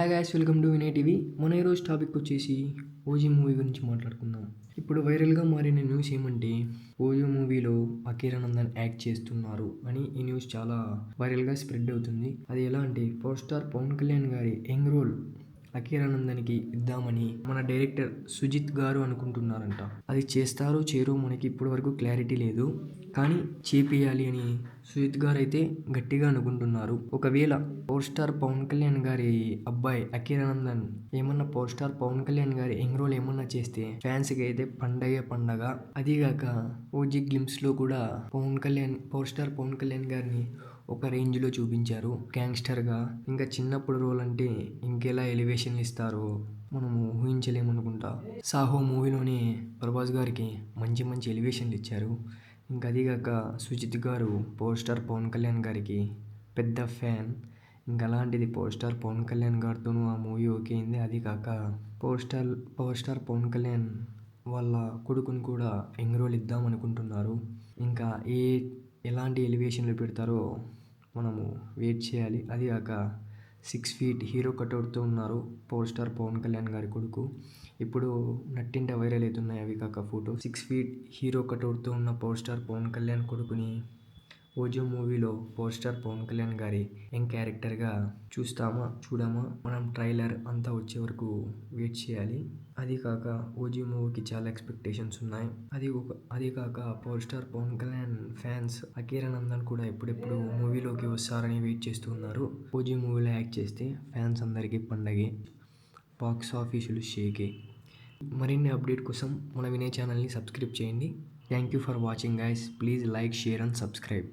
Hi guys, welcome to Vinay TV. మన ఈరోజు topic వచ్చేసి ఓజీ మూవీ గురించి మాట్లాడుకుందాం. ఇప్పుడు వైరల్గా మారిన న్యూస్ ఏమంటే ఓజీ మూవీలో అఖీరానందన్ యాక్ట్ చేస్తున్నారు అని ఈ న్యూస్ చాలా వైరల్గా స్ప్రెడ్ అవుతుంది. అది ఎలా అంటే పవర్ స్టార్ పవన్ కళ్యాణ్ గారి యంగ్ రోల్ అఖీరానందన్కి ఇద్దామని మన డైరెక్టర్ సుజిత్ గారు అనుకుంటున్నారంట. అది చేస్తారో చేరో మనకి ఇప్పటి వరకు క్లారిటీ లేదు, కానీ చేపియాలి అని సుజిత్ గారు అయితే గట్టిగా అనుకుంటున్నారు. ఒకవేళ పవర్ స్టార్ పవన్ కళ్యాణ్ గారి అబ్బాయి అఖీరానందన్ ఏమన్నా పవర్ స్టార్ పవన్ కళ్యాణ్ గారి యంగ్ రోల్ ఏమన్నా చేస్తే ఫ్యాన్స్కి అయితే పండగ. అదిగాక ఓజీ గ్లిమ్స్ లో కూడా పవర్ స్టార్ పవన్ కళ్యాణ్ గారిని ఒక రేంజ్లో చూపించారు గ్యాంగ్స్టర్గా. ఇంకా చిన్నప్పుడు రోల్ అంటే ఇంకెలా ఎలివేషన్ ఇస్తారో మనము ఊహించలేమనుకుంటా. సాహో మూవీలోనే ప్రభాస్ గారికి మంచి ఎలివేషన్లు ఇచ్చారు. ఇంకా అదిగాక సుజిత్ గారు పవర్ స్టార్ పవన్ కళ్యాణ్ గారికి పెద్ద ఫ్యాన్. ఇంకా అలాంటిది పవర్ స్టార్ పవన్ కళ్యాణ్ గారితోనూ ఆ మూవీ ఓకే అయింది. అది కాక పవర్ స్టార్ పవన్ కళ్యాణ్ వాళ్ళ కొడుకుని కూడా యంగ్ రోల్ ఇద్దాం అనుకుంటున్నారు. ఇంకా ఎలాంటి ఎలివేషన్లు పెడతారో మనము వెయిట్ చేయాలి. అది కాక 6 feet హీరో కటౌట్తో ఉన్నారు పవర్ స్టార్ పవన్ కళ్యాణ్ గారి కొడుకు. ఇప్పుడు నట్టింట వైరల్ అవుతున్నాయి అవి కాక ఫోటో. 6 feet హీరో కటౌట్తో ఉన్న పవర్ స్టార్ పవన్ కళ్యాణ్ కొడుకుని ఓజీ మూవీలో పవర్ స్టార్ పవన్ కళ్యాణ్ గారి యంగ్ క్యారెక్టర్గా చూడమా మనం ట్రైలర్ అంతా వచ్చే వరకు వెయిట్ చేయాలి. అది కాక ఓజీ మూవీకి చాలా ఎక్స్పెక్టేషన్స్ ఉన్నాయి. అది కాక power star Pawan Kalyan fans Akiranandan కూడా ఎప్పుడెప్పుడు మూవీలోకి వస్తారని వెయిట్ చేస్తున్నారు. ఓజీ మూవీలో యాక్ట్ చేస్తే ఫ్యాన్స్ అందరికీ పండగే, బాక్స్ ఆఫీసులు షేకే. మరిన్ని అప్డేట్ కోసం మన వినయ్ ఛానల్ని సబ్స్క్రైబ్ చేయండి. Thank you for watching guys. Please like, share and subscribe.